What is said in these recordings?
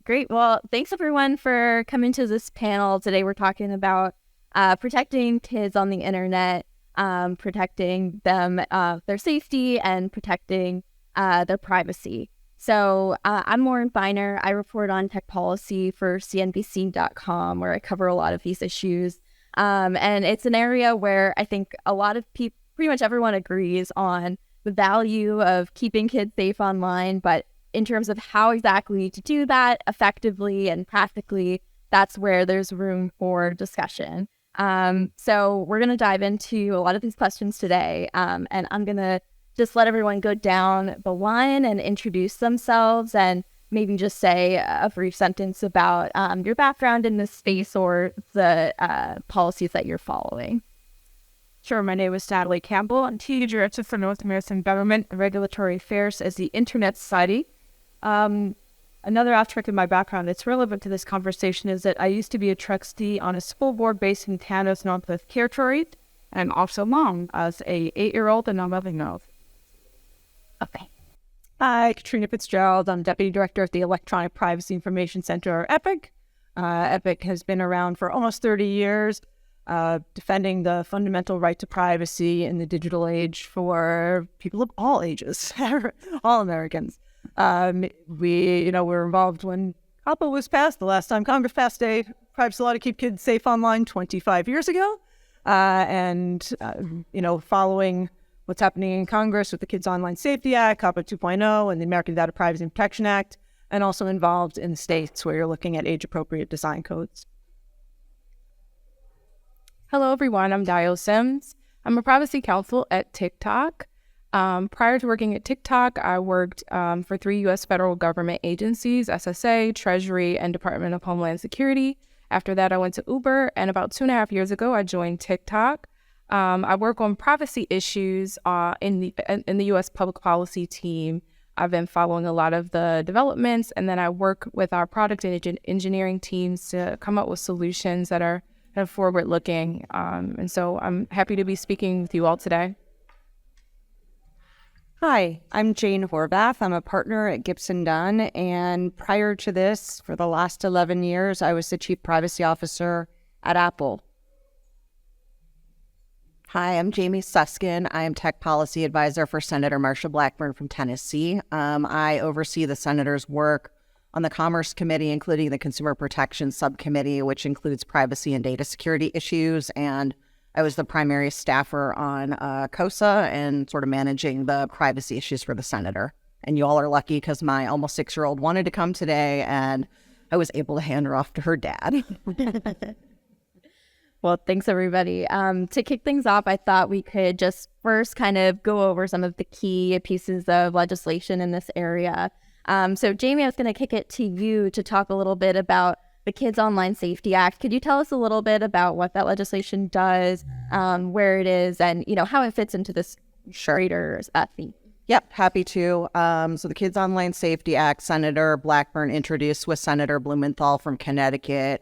Great. Well, thanks everyone for coming to this panel. Today we're talking about protecting kids on the internet, protecting them, their safety, and protecting their privacy. So I'm Lauren Feiner. I report on tech policy for CNBC.com, where I cover a lot of these issues. And it's an area where I think a lot of people, pretty much everyone agrees on the value of keeping kids safe online, but in terms of how exactly to do that effectively and practically, that's where there's room for discussion. So we're going to dive into a lot of these questions today, and I'm going to just let everyone go down the line and introduce themselves and maybe just say a brief sentence about your background in this space or the policies that you're following. Sure. My name is Natalie Campbell. I'm Senior Director for North American Government and Regulatory Affairs as the Internet Society. Another aspect of my background that's relevant to this conversation is that I used to be a trustee on a school board based in Canada's Northwest Territories, and I'm also mom as a 8-year-old and a 11-year-old. Okay. Hi, Katrina Fitzgerald. I'm Deputy Director of the Electronic Privacy Information Center, or EPIC. EPIC has been around for almost 30 years, defending the fundamental right to privacy in the digital age for people of all ages, all Americans. We were involved when COPPA was passed, the last time Congress passed a privacy law to keep kids safe online 25 years ago. Following what's happening in Congress with the Kids Online Safety Act, COPPA 2.0, and the American Data Privacy and Protection Act, and also involved in the states where you're looking at age-appropriate design codes. Hello, everyone. I'm Dio Sims. I'm a privacy counsel at TikTok. Prior to working at TikTok, I worked for 3 U.S. federal government agencies, SSA, Treasury, and Department of Homeland Security. After that, I went to Uber, and about 2.5 years ago, I joined TikTok. I work on privacy issues in the U.S. public policy team. I've been following a lot of the developments, and then I work with our product and engineering teams to come up with solutions that are forward-looking. And so I'm happy to be speaking with you all today. Hi, I'm Jane Horvath. I'm a partner at Gibson Dunn, and prior to this, for the last 11 years, I was the Chief Privacy Officer at Apple. Hi, I'm Jamie Suskin. I am Tech Policy Advisor for Senator Marsha Blackburn from Tennessee. I oversee the Senator's work on the Commerce Committee, including the Consumer Protection Subcommittee, which includes privacy and data security issues, and I was the primary staffer on COSA and sort of managing the privacy issues for the senator. And you all are lucky because my almost 6-year-old wanted to come today, and I was able to hand her off to her dad. Well, thanks, everybody. To kick things off, I thought we could just first kind of go over some of the key pieces of legislation in this area. So, Jamie, I was going to kick it to you to talk a little bit about the Kids Online Safety Act. Could you tell us a little bit about what that legislation does, where it is, and how it fits into this greater theme? Yep, happy to. So the Kids Online Safety Act, Senator Blackburn introduced with Senator Blumenthal from Connecticut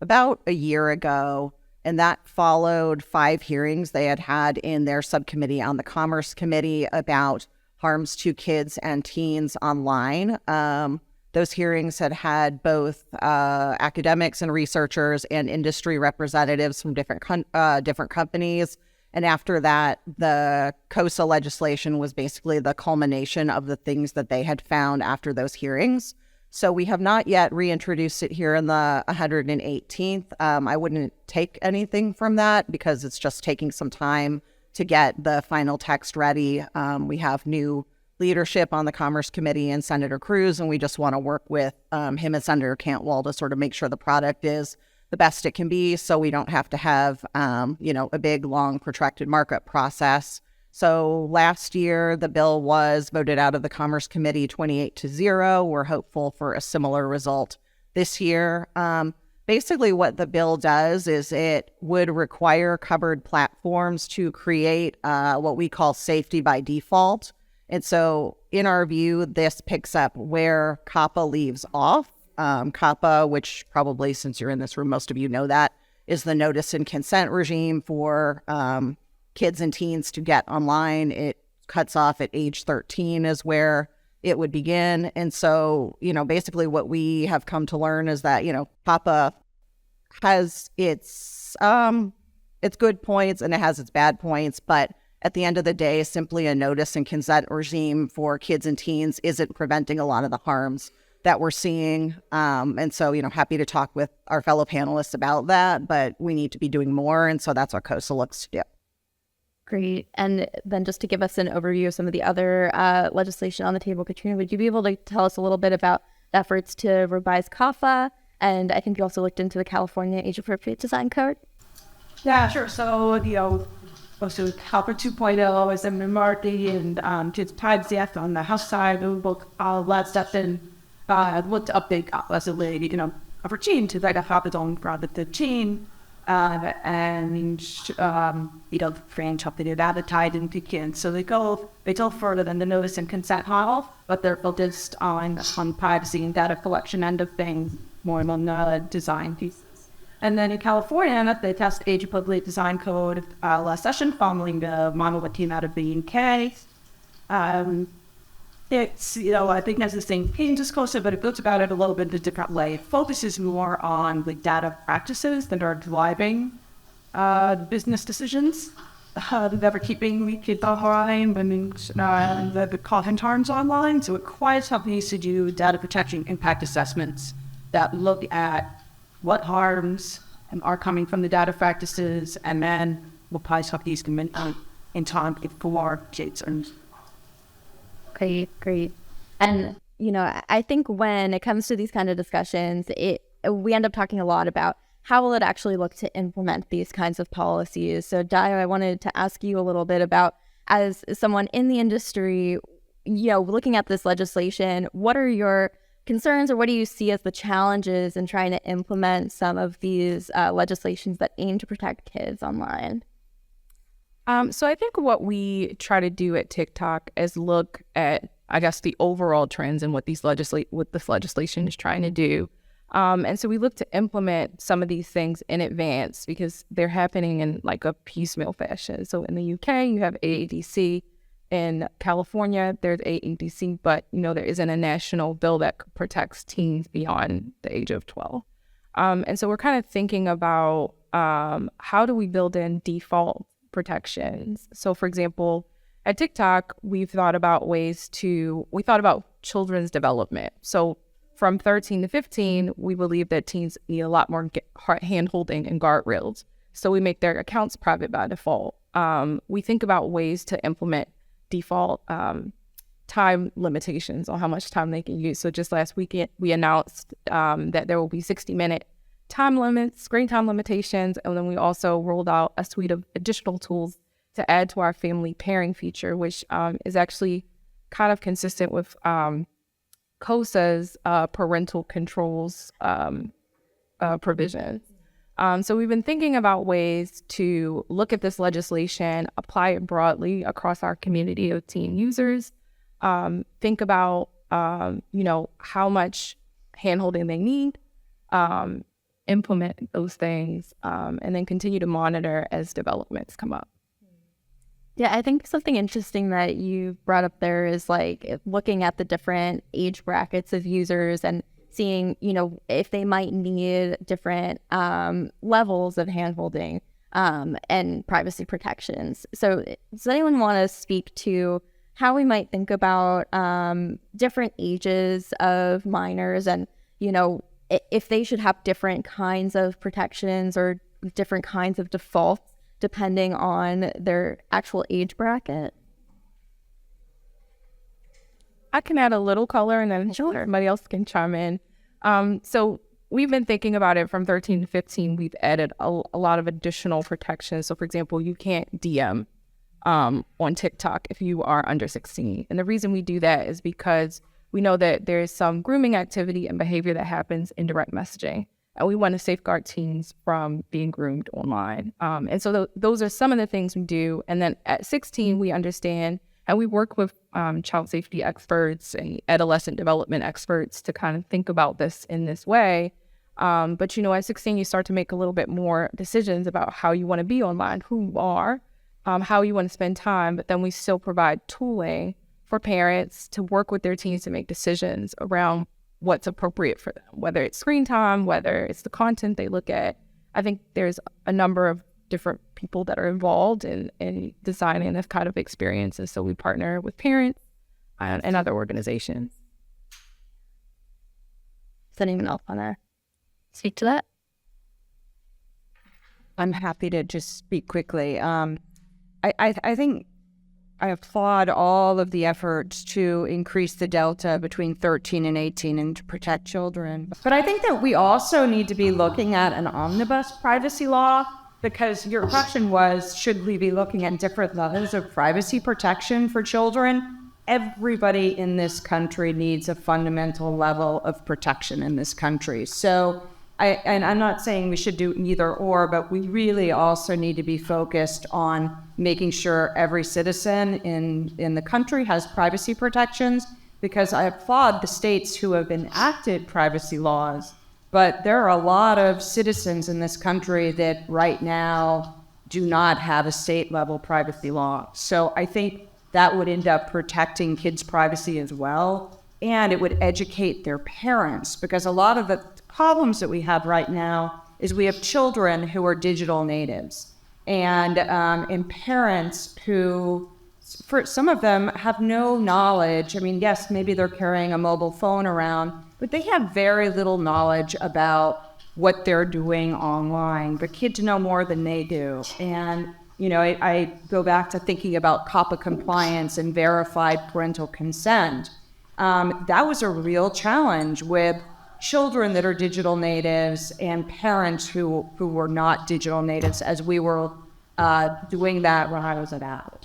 about a year ago, and that followed 5 hearings they had in their subcommittee on the Commerce Committee about harms to kids and teens online. Those hearings had both academics and researchers and industry representatives from different companies. And after that, the COSA legislation was basically the culmination of the things that they had found after those hearings. So we have not yet reintroduced it here in the 118th. I wouldn't take anything from that because it's just taking some time to get the final text ready. We have new leadership on the Commerce Committee and Senator Cruz, and we just want to work with him and Senator Cantwell to sort of make sure the product is the best it can be so we don't have to have, a big, long, protracted markup process. So last year, the bill was voted out of the Commerce Committee 28-0. We're hopeful for a similar result this year. Basically, what the bill does is it would require covered platforms to create what we call safety by default. And so in our view, this picks up where COPPA leaves off. COPPA, which probably since you're in this room, most of you know that, is the notice and consent regime for kids and teens to get online. It cuts off at age 13 is where it would begin. And so, basically what we have come to learn is that, PAPA has its good points and it has its bad points, but at the end of the day, simply a notice and consent regime for kids and teens isn't preventing a lot of the harms that we're seeing. And so, happy to talk with our fellow panelists about that, but we need to be doing more. And so that's what COSA looks to do. Great. And then just to give us an overview of some of the other legislation on the table, Katrina, would you be able to tell us a little bit about the efforts to revise CAFA? And I think you also looked into the California Age-Appropriate Design Code. Yeah, sure. So, also CAFA 2.0 is a minority and kids tied death on the House side. We both last step in looked to update CAFA as a way, of a chain to like have its own private chain. And French updated advertised into kids. So they go further than the notice and consent model, but they're focused on privacy and data collection end of things more than the design pieces. And then in California, they test age-appropriate design code last session following the model that came out of the UK. It's, I think that's the same thing, just closer, but it goes about it a little bit in a different way. It focuses more on the data practices that are driving business decisions, that are keeping kids online and the coffin terms online. So it requires companies to do data protection impact assessments that look at what harms are coming from the data practices, and then what companies can make in time for kids. Great. And, I think when it comes to these kind of discussions, we end up talking a lot about how will it actually look to implement these kinds of policies. So, Dio, I wanted to ask you a little bit about, as someone in the industry, looking at this legislation, what are your concerns or what do you see as the challenges in trying to implement some of these legislations that aim to protect kids online? So I think what we try to do at TikTok is look at, I guess, the overall trends and what this legislation is trying to do. And so we look to implement some of these things in advance because they're happening in like a piecemeal fashion. So in the UK, you have AADC. In California, there's AADC, but, there isn't a national bill that protects teens beyond the age of 12. And so we're kind of thinking about how do we build in default protections. So, for example, at TikTok, we thought about children's development. So from 13 to 15, we believe that teens need a lot more hand-holding and guardrails. So we make their accounts private by default. We think about ways to implement default time limitations on how much time they can use. So just last weekend, we announced that there will be 60-minute time limits, screen time limitations, and then we also rolled out a suite of additional tools to add to our family pairing feature, which is actually kind of consistent with COSA's parental controls provisions. So we've been thinking about ways to look at this legislation, apply it broadly across our community of teen users, think about, how much handholding they need, implement those things, and then continue to monitor as developments come up. Yeah, I think something interesting that you brought up there is like looking at the different age brackets of users and seeing, if they might need different levels of handholding and privacy protections. So does anyone want to speak to how we might think about different ages of minors and, if they should have different kinds of protections or different kinds of defaults depending on their actual age bracket? I can add a little color and then somebody else can chime in. So we've been thinking about it from 13 to 15. We've added a lot of additional protections. So, for example, you can't DM on TikTok if you are under 16. And the reason we do that is because we know that there is some grooming activity and behavior that happens in direct messaging. And we want to safeguard teens from being groomed online. And so those are some of the things we do. And then at 16, we understand and we work with child safety experts and adolescent development experts to kind of think about this in this way. But, at 16, you start to make a little bit more decisions about how you want to be online, who you are, how you want to spend time. But then we still provide tooling for parents to work with their teens to make decisions around what's appropriate for them, whether it's screen time, whether it's the content they look at. I think there's a number of different people that are involved in designing this kind of experiences. So we partner with parents and other organizations. Does anyone else want to speak to that? I'm happy to just speak quickly. I think I applaud all of the efforts to increase the delta between 13 and 18 and to protect children. But I think that we also need to be looking at an omnibus privacy law, because your question was, should we be looking at different levels of privacy protection for children? Everybody in this country needs a fundamental level of protection in this country. So I'm not saying we should do either or, but we really also need to be focused on making sure every citizen in the country has privacy protections, because I applaud the states who have enacted privacy laws, but there are a lot of citizens in this country that right now do not have a state-level privacy law. So I think that would end up protecting kids' privacy as well, and it would educate their parents, because a lot of the problems that we have right now is we have children who are digital natives and parents who, for some of them, have no knowledge. I mean, yes, maybe they're carrying a mobile phone around, but they have very little knowledge about what they're doing online. But kids know more than they do. And, you know, I go back to thinking about COPPA compliance and verified parental consent. That was a real challenge with children that are digital natives and parents who were not digital natives, as we were doing that when I was at Apple.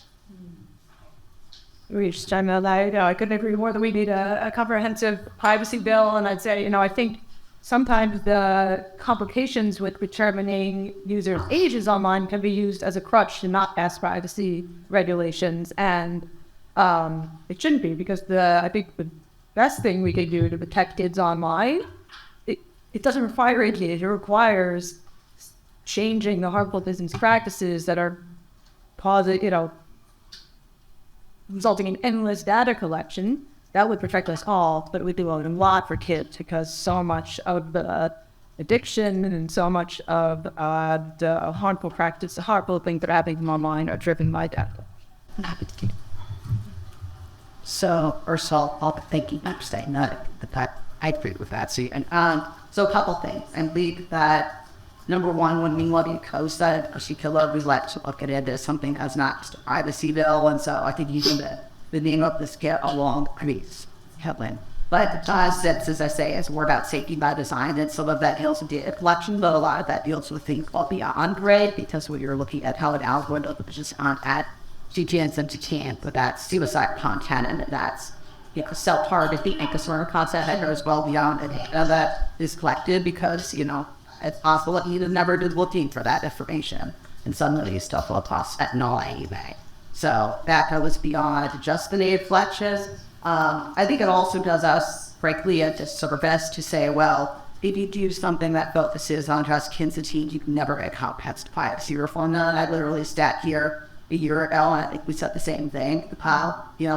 We just chime in on that. I couldn't agree more that we need a comprehensive privacy bill. And I'd say, I think sometimes the complications with determining users' ages online can be used as a crutch to not pass privacy regulations. And it shouldn't be, because I think the best thing we can do to protect kids online, it doesn't require age. It requires changing the harmful business practices that are causing, resulting in endless data collection. That would protect us all, but it would do a lot for kids, because so much of the addiction and so much of the harmful practice, the harmful things that are happening online are driven by data. So, Ursula, I'll thank you for saying that. I agree with that. So a couple things. I believe that, number one, when we look at COSA, we like to look at it as something that's not just a privacy bill. And so I think using the name of this get along creates headline. But the concept, as I say, is more about safety by design, and some of that deals with data collection, but a lot of that deals with things called beyond grade, because when you're looking at how an algorithm just on at GTNs and GTN, but that's suicide content, and that's self-targeting and consumer content that goes well beyond the data that is collected, because it's possible that you never did looking for that information, and suddenly stuff will toss at null anyway. So that goes beyond just the native collections. I think it also does us, frankly, a disservice to say, well, if you do something that focuses on just kids and teens, you can never get comprehensive privacy reform done. I literally sat here a year ago, and I think we said the same thing.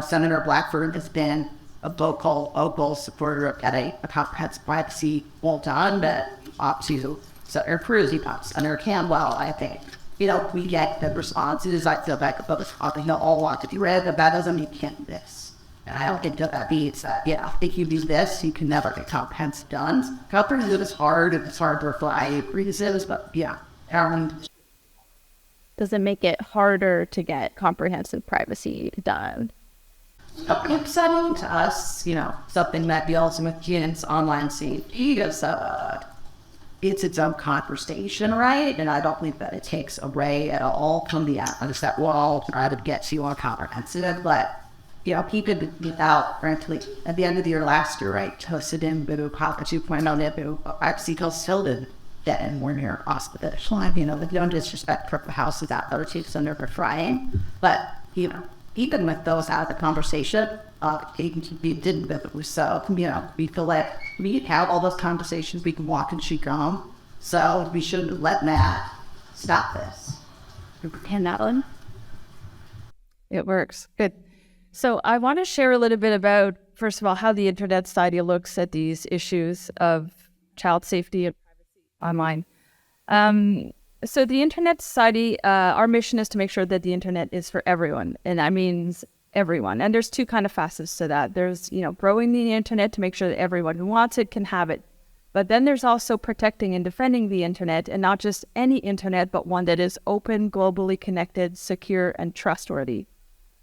Senator Blackford has been a vocal supporter of getting a comprehensive privacy bill done, but Senator Cruz, Senator Campbell, I think. We get the responses. I feel like they'll all want to be read, but that doesn't mean you can't do this. And I don't think that means that, if you do this, you can never get comprehensive done. Comprehensive is hard, and it's hard to reply reasons, but Does it make it harder to get comprehensive privacy done? Upsetting to us, something that deals with kids' online safety is it's its own conversation, right? And I don't think that it takes away at all from the analysts that will all try to get you on comprehensive, but keep it without, frankly, at the end of the year last year, right? SOTN PLENARY 2.0 privacy bills still did that, and we're near us with it. You don't disrespect the houses out there, chiefs under for frying, but even with those out of the conversation, we didn't with it. So, we feel like we have all those conversations, we can walk and chew gum. So we shouldn't let that stop this. And that one? It works. Good. So I want to share a little bit about, first of all, how the Internet Society looks at these issues of child safety and privacy online. So the Internet Society, our mission is to make sure that the Internet is for everyone, and that means everyone. And there's two kind of facets to that. There's, growing the Internet to make sure that everyone who wants it can have it. But then there's also protecting and defending the Internet, and not just any Internet, but one that is open, globally connected, secure, and trustworthy.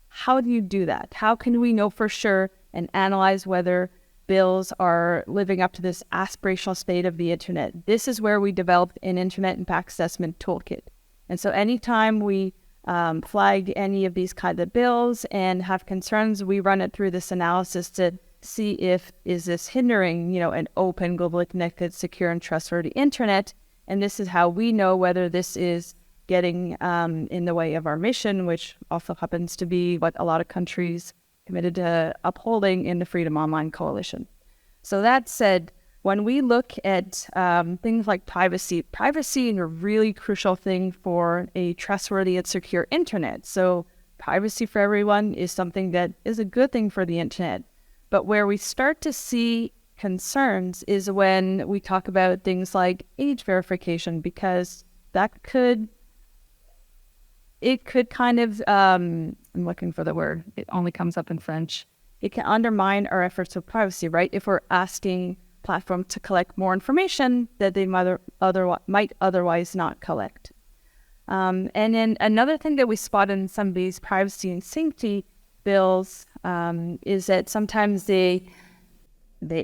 How do you do that? How can we know for sure and analyze whether bills are living up to this aspirational state of the Internet? This is where we developed an Internet Impact Assessment Toolkit. And so anytime we flag any of these kinds of bills and have concerns, we run it through this analysis to see if is this hindering, an open, globally connected, secure, and trustworthy Internet. And this is how we know whether this is getting in the way of our mission, which also happens to be what a lot of countries committed to upholding in the Freedom Online Coalition. So that said, when we look at things like privacy is a really crucial thing for a trustworthy and secure Internet. So privacy for everyone is something that is a good thing for the Internet. But where we start to see concerns is when we talk about things like age verification, because that could kind of, I'm looking for the word, it only comes up in French. It can undermine our efforts of privacy, right? If we're asking platforms to collect more information that they might otherwise not collect. And then another thing that we spot in some of these privacy and safety bills is that sometimes they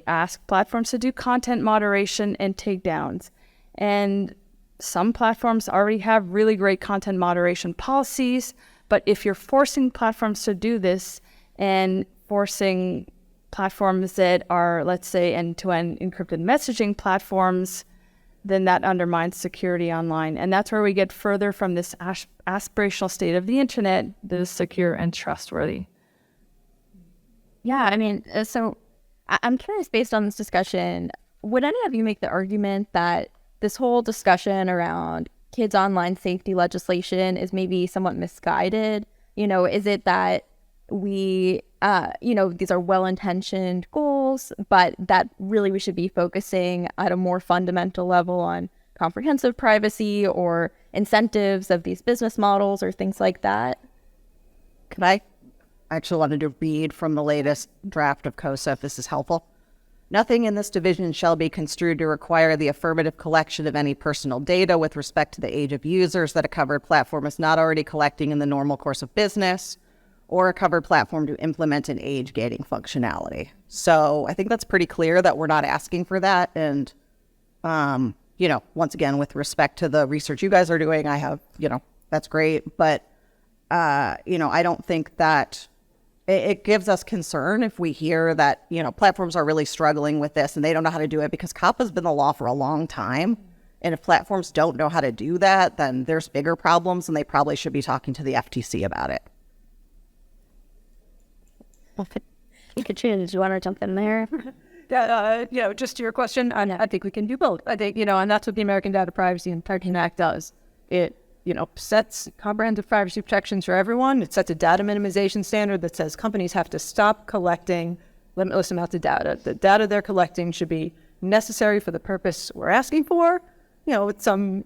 ask platforms to do content moderation and takedowns. And some platforms already have really great content moderation policies, but if you're forcing platforms to do this and forcing platforms that are, let's say, end-to-end encrypted messaging platforms, then that undermines security online. And that's where we get further from this aspirational state of the Internet that is secure and trustworthy. Yeah, I mean, so I'm curious, based on this discussion, would any of you make the argument that this whole discussion around kids' online safety legislation is maybe somewhat misguided? Is it that we, these are well-intentioned goals, but that really we should be focusing at a more fundamental level on comprehensive privacy or incentives of these business models or things like that? Can I actually wanted to read from the latest draft of COSA, if this is helpful? Nothing in this division shall be construed to require the affirmative collection of any personal data with respect to the age of users that a covered platform is not already collecting in the normal course of business, or a covered platform to implement an age gating functionality. So I think that's pretty clear that we're not asking for that. And, once again, with respect to the research you guys are doing, I have, that's great. But, I don't think that it gives us concern if we hear that, platforms are really struggling with this and they don't know how to do it, because COPPA has been the law for a long time. And if platforms don't know how to do that, then there's bigger problems and they probably should be talking to the FTC about it. Katrina, did you want to jump in there? Just to your question, I think we can do both. I think, and that's what the American Data Privacy and Protection Act does. It, sets comprehensive privacy protections for everyone. It sets a data minimization standard that says companies have to stop collecting limitless amounts of data. The data they're collecting should be necessary for the purpose we're asking for, with some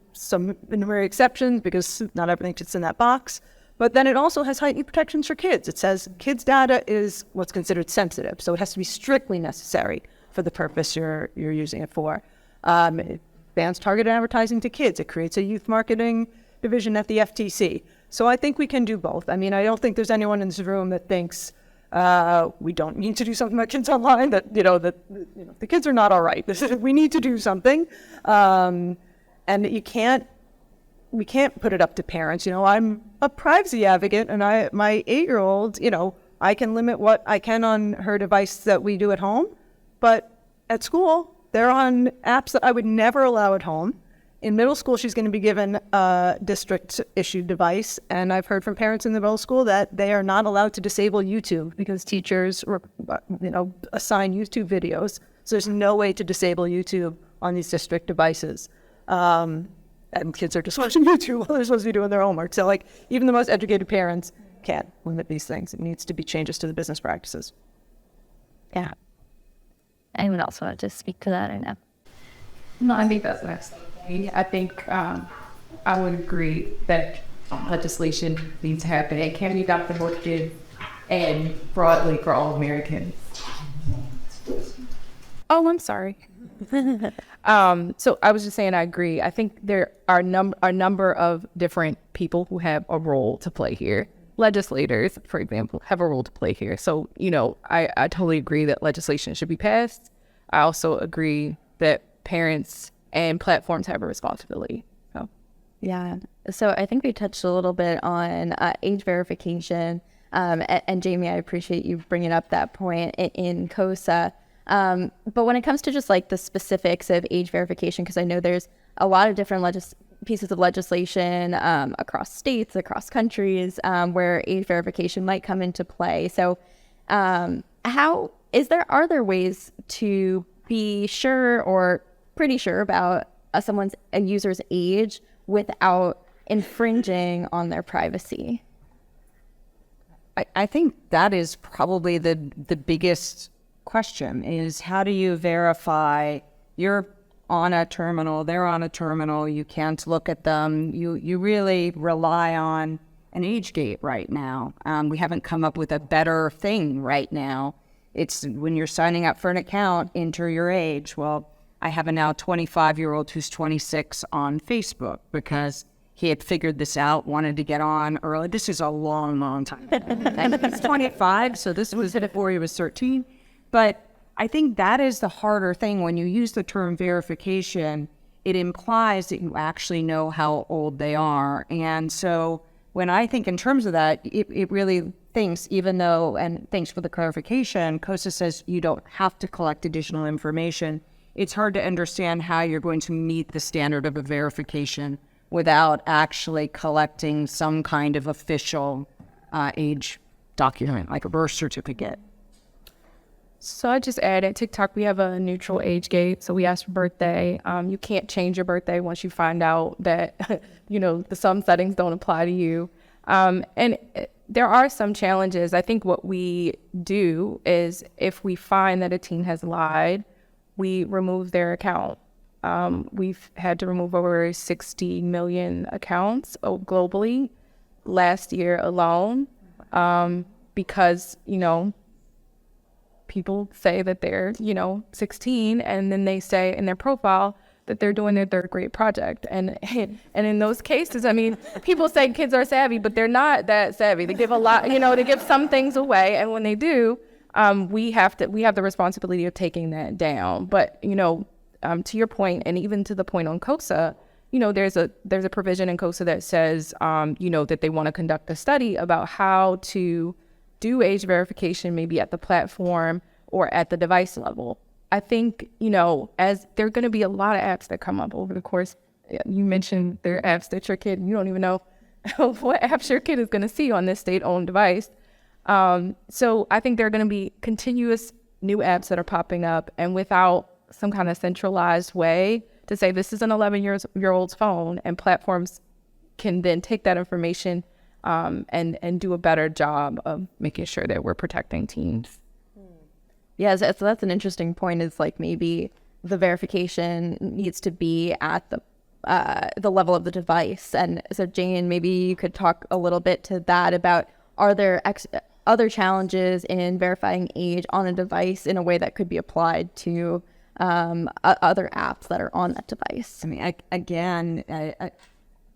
numerous exceptions, because not everything fits in that box. But then it also has heightened protections for kids. It says kids' data is what's considered sensitive, so it has to be strictly necessary for the purpose you're using it for. It bans targeted advertising to kids. It creates a youth marketing division at the FTC. So I think we can do both. I mean, I don't think there's anyone in this room that thinks we don't need to do something about kids online, that the kids are not all right. We need to do something. And we can't put it up to parents. I'm a privacy advocate, and my 8-year-old, I can limit what I can on her device that we do at home, but at school, they're on apps that I would never allow at home. In middle school, she's going to be given a district-issued device, and I've heard from parents in the middle school that they are not allowed to disable YouTube because teachers, assign YouTube videos. So there's no way to disable YouTube on these district devices. And kids are just watching YouTube while they're supposed to be doing their homework. So, even the most educated parents can't limit these things. It needs to be changes to the business practices. Yeah. Anyone else want to speak to that or no? No, I think that's next. I think I would agree that legislation needs to happen. It can be done for both kids and broadly for all Americans. Oh, I'm sorry. So I was just saying I agree. I think there are a number of different people who have a role to play here. Legislators, for example, have a role to play here. So, I totally agree that legislation should be passed. I also agree that parents and platforms have a responsibility. So. Yeah. So I think we touched a little bit on age verification. And Jamie, I appreciate you bringing up that point in COSA. But when it comes to just like the specifics of age verification, because I know there's a lot of different pieces of legislation across states, across countries, where age verification might come into play. So are there ways to be sure or pretty sure about a user's age without infringing on their privacy? I think that is probably the biggest question is how do you verify you're on a terminal, they're on a terminal, you can't look at them. You really rely on an age gate right now. We haven't come up with a better thing right now. It's when you're signing up for an account, enter your age. Well, I have a now 25-year-old who's 26 on Facebook because he had figured this out, wanted to get on early. This is a long, long time. And he's 25, so this was before he was 13. But I think that is the harder thing. When you use the term verification, it implies that you actually know how old they are. And so when I think in terms of that, it really thinks, even though, and thanks for the clarification, COSA says you don't have to collect additional information. It's hard to understand how you're going to meet the standard of a verification without actually collecting some kind of official age document, like a birth certificate. So I just added TikTok, we have a neutral age gate. So we ask for birthday. You can't change your birthday once you find out that, some settings don't apply to you. And there are some challenges. I think what we do is if we find that a teen has lied, we remove their account. We've had to remove over 60 million accounts globally last year alone because, people say that they're, 16 and then they say in their profile that they're doing their third grade project. And in those cases, people say kids are savvy, but they're not that savvy. They give a lot, they give some things away. And when they do, we have the responsibility of taking that down. But, to your point, and even to the point on COSA, there's a provision in COSA that says, that they want to conduct a study about how to do age verification, maybe at the platform or at the device level. I think, as there are going to be a lot of apps that come up over the course. You mentioned there are apps that your kid, you don't even know what apps your kid is going to see on this state-owned device. So I think there are going to be continuous new apps that are popping up, and without some kind of centralized way to say this is an 11-year-old's phone, and platforms can then take that information and do a better job of making sure that we're protecting teens. Yeah, so that's an interesting point, is like maybe the verification needs to be at the level of the device. And so Jane, maybe you could talk a little bit to that about, are there other challenges in verifying age on a device in a way that could be applied to other apps that are on that device?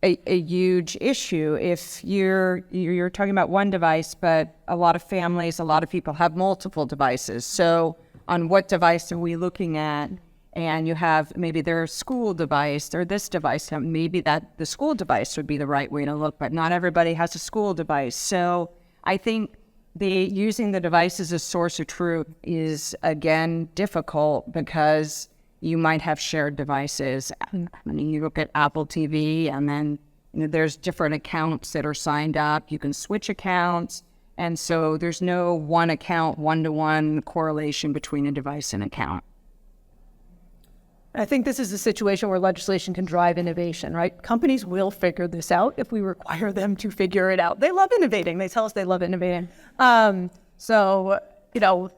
A huge issue if you're talking about one device, but a lot of families, a lot of people have multiple devices. So on what device are we looking at? And you have maybe their school device or this device. Maybe that the school device would be the right way to look, but not everybody has a school device. So I think using the device as a source of truth is, again, difficult because you might have shared devices. You look at Apple TV, and then there's different accounts that are signed up. You can switch accounts. And so there's no one account, one-to-one correlation between a device and account. I think this is a situation where legislation can drive innovation, right? Companies will figure this out if we require them to figure it out. They love innovating. They tell us they love innovating. So, you know,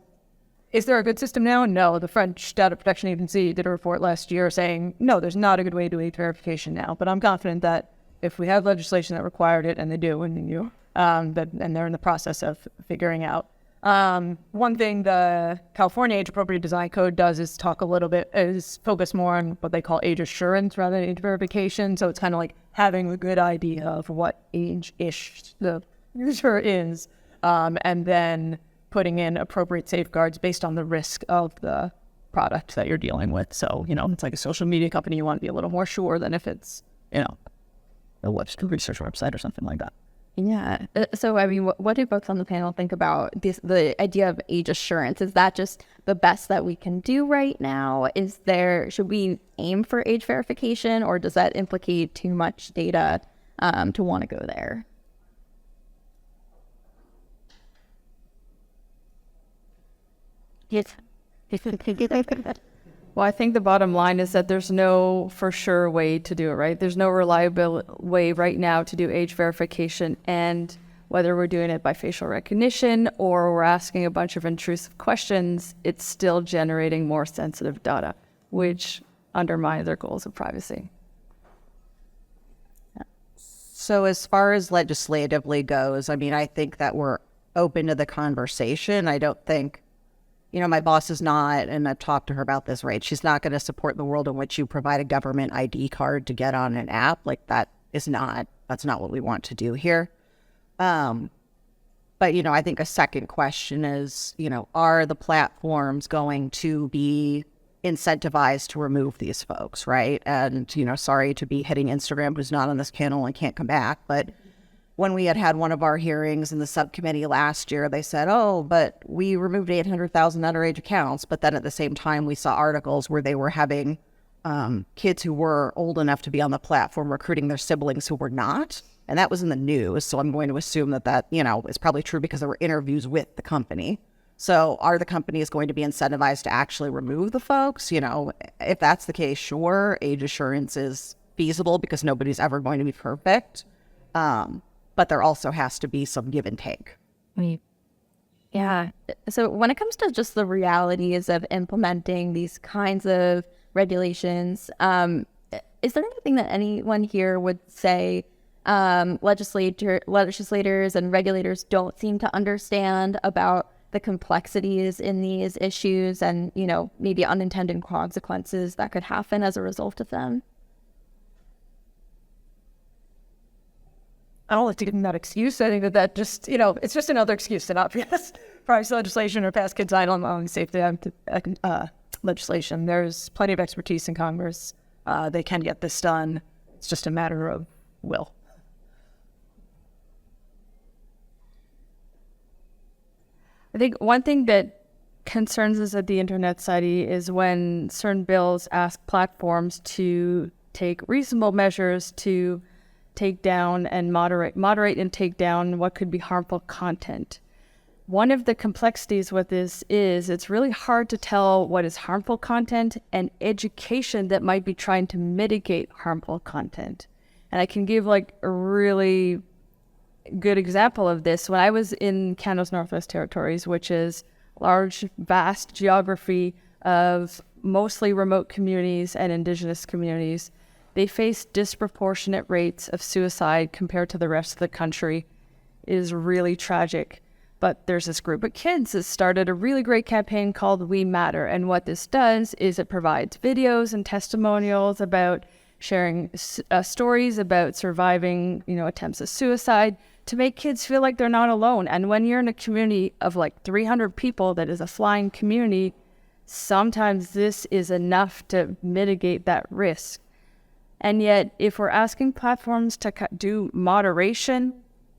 is there a good system now? No. The French Data Protection Agency did a report last year saying, no, there's not a good way to do age verification now. But I'm confident that if we have legislation that required it, and they do, and they're in the process of figuring out. One thing the California Age Appropriate Design Code does is focus more on what they call age assurance rather than age verification. So it's kind of like having a good idea of what age-ish the user is, and then putting in appropriate safeguards based on the risk of the product that you're dealing with. So, you know, it's like a social media company, you want to be a little more sure than if it's, you know, a research website or something like that. Yeah. So, I mean, what do folks on the panel think about the idea of age assurance? Is that just the best that we can do right now? Should we aim for age verification, or does that implicate too much data to want to go there? Yes. Well, I think the bottom line is that there's no for sure way to do it, right? There's no reliable way right now to do age verification, and whether we're doing it by facial recognition or we're asking a bunch of intrusive questions, it's still generating more sensitive data, which undermines our goals of privacy. So as far as legislatively goes, I mean, I think that we're open to the conversation. I don't think, you know, my boss is not, and I've talked to her about this, right? She's not going to support the world in which you provide a government ID card to get on an app. Like that's not what we want to do here. But, you know, I think a second question is, you know, are the platforms going to be incentivized to remove these folks, right? And, you know, sorry to be hitting Instagram, who's not on this panel and can't come back, but when we had one of our hearings in the subcommittee last year, they said, oh, but we removed 800,000 underage accounts. But then at the same time, we saw articles where they were having kids who were old enough to be on the platform recruiting their siblings who were not. And that was in the news. So I'm going to assume that, you know, is probably true because there were interviews with the company. So are the companies going to be incentivized to actually remove the folks? You know, if that's the case, sure, age assurance is feasible because nobody's ever going to be perfect. But there also has to be some give and take. Yeah. So when it comes to just the realities of implementing these kinds of regulations, is there anything that anyone here would say legislators and regulators don't seem to understand about the complexities in these issues and, you know, maybe unintended consequences that could happen as a result of them? I don't like to give them that excuse. I think that just, you know, it's just another excuse to not pass privacy legislation or pass kids online safety legislation. There's plenty of expertise in Congress. They can get this done. It's just a matter of will. I think one thing that concerns us at the Internet Society is when certain bills ask platforms to take reasonable measures to take down and moderate and take down what could be harmful content. One of the complexities with this is it's really hard to tell what is harmful content and education that might be trying to mitigate harmful content. And I can give like a really good example of this. When I was in Canada's Northwest Territories, which is large, vast geography of mostly remote communities and Indigenous communities, they face disproportionate rates of suicide compared to the rest of the country. It is really tragic. But there's this group of kids that started a really great campaign called We Matter. And what this does is it provides videos and testimonials about sharing stories about surviving, you know, attempts of suicide to make kids feel like they're not alone. And when you're in a community of like 300 people that is a flying community, sometimes this is enough to mitigate that risk. And yet, if we're asking platforms to do moderation,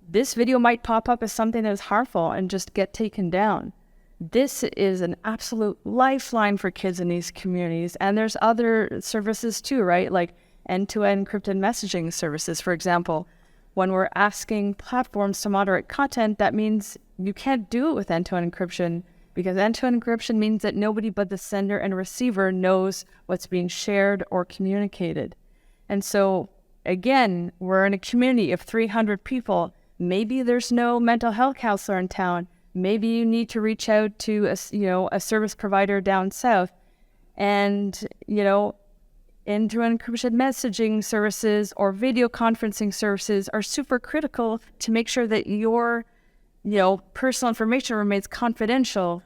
this video might pop up as something that is harmful and just get taken down. This is an absolute lifeline for kids in these communities. And there's other services too, right? Like end-to-end encrypted messaging services, for example. When we're asking platforms to moderate content, that means you can't do it with end-to-end encryption because end-to-end encryption means that nobody but the sender and receiver knows what's being shared or communicated. And so, again, we're in a community of 300 people. Maybe there's no mental health counselor in town. Maybe you need to reach out to a service provider down south. And, end-to-end encryption messaging services or video conferencing services are super critical to make sure that your, personal information remains confidential.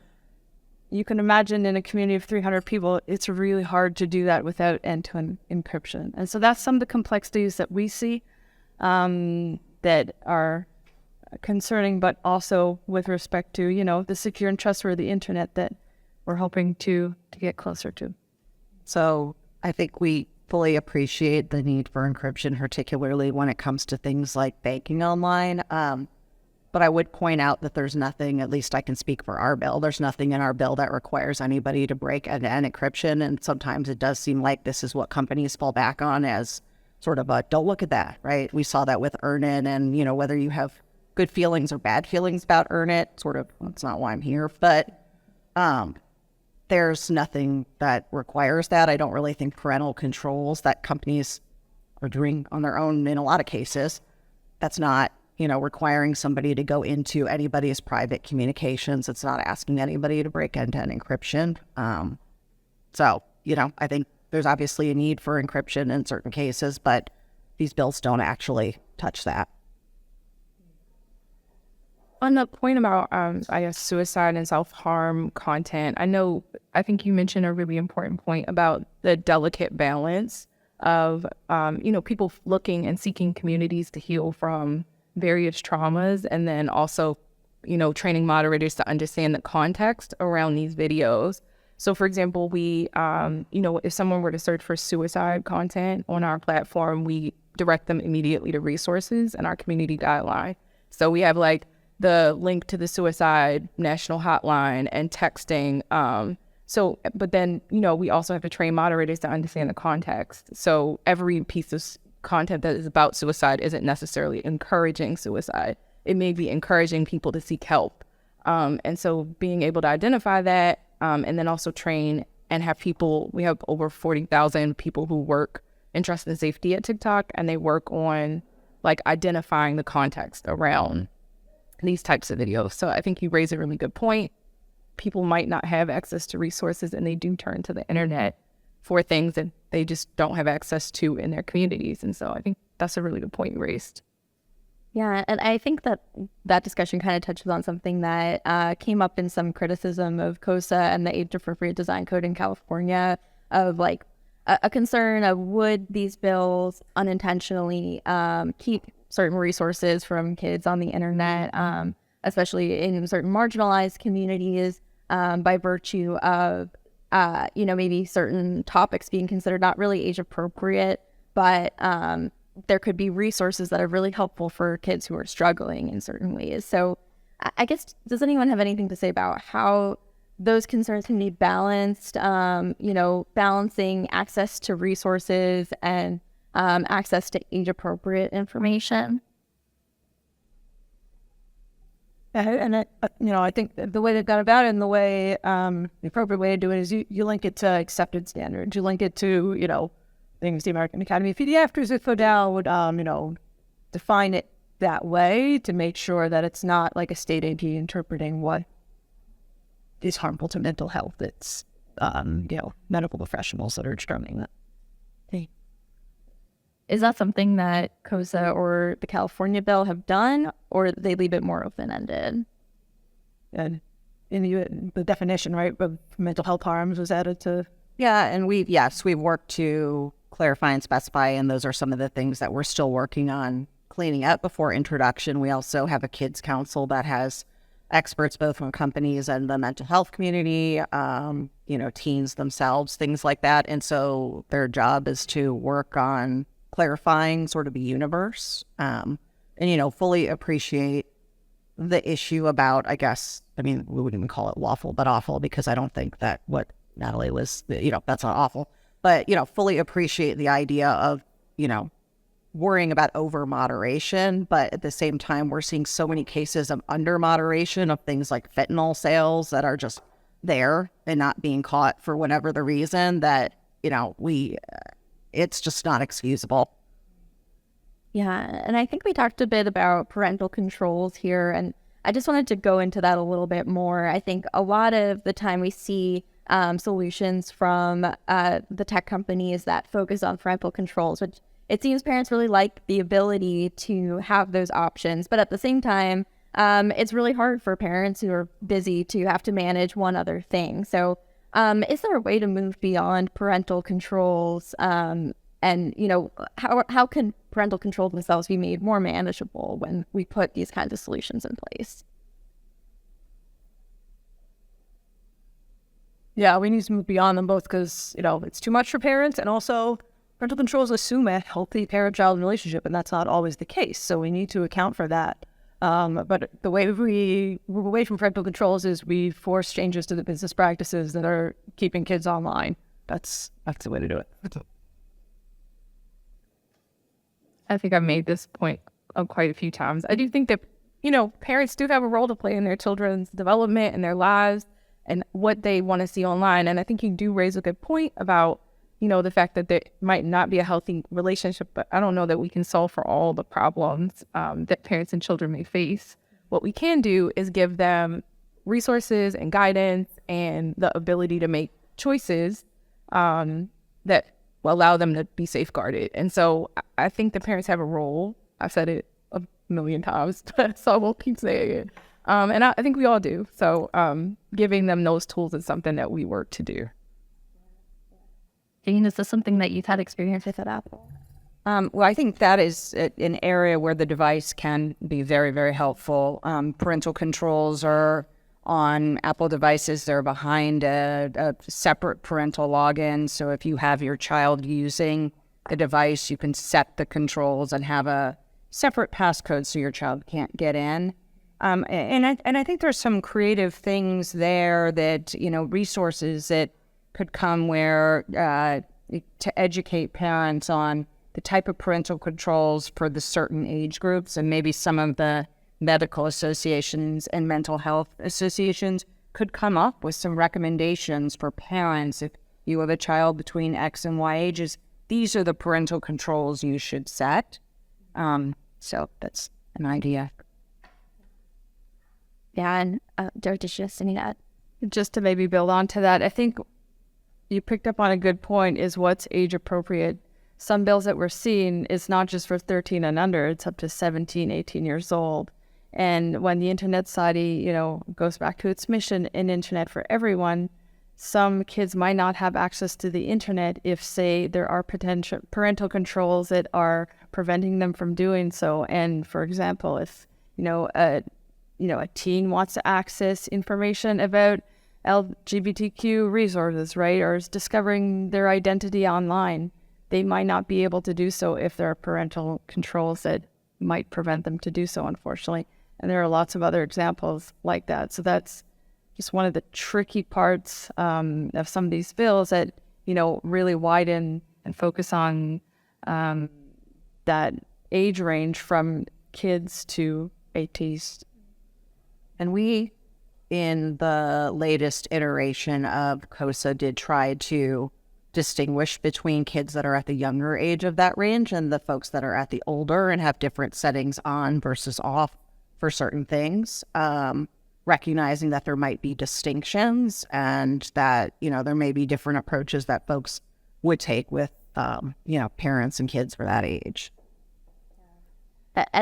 You can imagine in a community of 300 people, it's really hard to do that without end-to-end encryption. And so that's some of the complexities that we see that are concerning, but also with respect to, the secure and trustworthy internet that we're hoping to get closer to. So I think we fully appreciate the need for encryption, particularly when it comes to things like banking online. But I would point out that there's nothing, at least I can speak for our bill, there's nothing in our bill that requires anybody to break end-to-end encryption. And sometimes it does seem like this is what companies fall back on as sort of a, don't look at that, right? We saw that with Earn-In, and, whether you have good feelings or bad feelings about Earn-It, sort of, that's not why I'm here. But there's nothing that requires that. I don't really think parental controls that companies are doing on their own in a lot of cases, that's not, requiring somebody to go into anybody's private communications. It's not asking anybody to break end-to-end encryption. So, I think there's obviously a need for encryption in certain cases, but these bills don't actually touch that. On the point about, suicide and self-harm content, I think you mentioned a really important point about the delicate balance of, people looking and seeking communities to heal from various traumas, and then also, training moderators to understand the context around these videos. So, for example, we, if someone were to search for suicide content on our platform, we direct them immediately to resources and our community guideline. So we have the link to the suicide national hotline and texting. But then, we also have to train moderators to understand the context. So every piece of content that is about suicide isn't necessarily encouraging suicide. It may be encouraging people to seek help. And so being able to identify that, and then also train and have people, we have over 40,000 people who work in trust and safety at TikTok, and they work on identifying the context around these types of videos. So I think you raise a really good point. People might not have access to resources, and they do turn to the internet for things that they just don't have access to in their communities. And so I think that's a really good point you raised. Yeah, and I think that discussion kind of touches on something that came up in some criticism of COSA and the age-appropriate design code in California, of a concern of would these bills unintentionally keep certain resources from kids on the internet, especially in certain marginalized communities, by virtue of maybe certain topics being considered not really age appropriate, but there could be resources that are really helpful for kids who are struggling in certain ways. So I guess, does anyone have anything to say about how those concerns can be balanced, balancing access to resources and access to age appropriate information? And I think the way they've got about it, and the way the appropriate way to do it is you link it to accepted standards. You link it to things the American Academy of Pediatrics or FODAL would define it that way to make sure that it's not like a state agency interpreting what is harmful to mental health. It's medical professionals that are determining that. Is that something that COSA or the California bill have done, or they leave it more open-ended? And in the definition, right, of mental health harms was added to. Yeah, and we've worked to clarify and specify, and those are some of the things that we're still working on cleaning up before introduction. We also have a kids council that has experts both from companies and the mental health community, teens themselves, things like that. And so their job is to work on clarifying sort of the universe, and fully appreciate the issue about, we wouldn't even call it lawful, but awful, because I don't think that what Natalie was, that's not awful, but, fully appreciate the idea of, worrying about over moderation, but at the same time, we're seeing so many cases of under moderation of things like fentanyl sales that are just there and not being caught for whatever the reason that, it's just not excusable. Yeah, and I think we talked a bit about parental controls here, and I just wanted to go into that a little bit more. I think a lot of the time we see solutions from the tech companies that focus on parental controls, which it seems parents really like the ability to have those options. But at the same time, it's really hard for parents who are busy to have to manage one other thing. So is there a way to move beyond parental controls? And, how can parental controls themselves be made more manageable when we put these kinds of solutions in place? Yeah, we need to move beyond them both because, it's too much for parents, and also parental controls assume a healthy parent-child relationship, and that's not always the case. So we need to account for that. But the way we move away from parental controls is we force changes to the business practices that are keeping kids online. That's the way to do it. I think I've made this point quite a few times. I do think that, parents do have a role to play in their children's development and their lives and what they want to see online. And I think you do raise a good point about, the fact that there might not be a healthy relationship, but I don't know that we can solve for all the problems that parents and children may face. What we can do is give them resources and guidance and the ability to make choices that will allow them to be safeguarded. And so I think the parents have a role. I've said it a million times, so I won't keep saying it. And I think we all do. So giving them those tools is something that we work to do. Jane, is this something that you've had experience with at Apple? Well, I think that is an area where the device can be very, very helpful. Parental controls are on Apple devices. They're behind a separate parental login. So if you have your child using the device, you can set the controls and have a separate passcode so your child can't get in. And I think there's some creative things there that, resources that could come where to educate parents on the type of parental controls for the certain age groups, and maybe some of the medical associations and mental health associations could come up with some recommendations for parents. If you have a child between X and Y ages, these are the parental controls you should set. So that's an idea. Yeah, and Dr. that. Just to maybe build on to that, I think you picked up on a good point, is what's age appropriate. Some bills that we're seeing is not just for 13 and under, it's up to 17, 18 years old. And when the Internet Society, goes back to its mission, an internet for everyone, some kids might not have access to the internet if, say, there are potential parental controls that are preventing them from doing so. And for example, if, a teen wants to access information about LGBTQ resources, right, or is discovering their identity online, they might not be able to do so if there are parental controls that might prevent them to do so, unfortunately. And there are lots of other examples like that. So that's just one of the tricky parts of some of these bills that, really widen and focus on that age range from kids to 18s. And we, in the latest iteration of COSA, did try to distinguish between kids that are at the younger age of that range and the folks that are at the older and have different settings on versus off for certain things, recognizing that there might be distinctions and that, there may be different approaches that folks would take with, parents and kids for that age.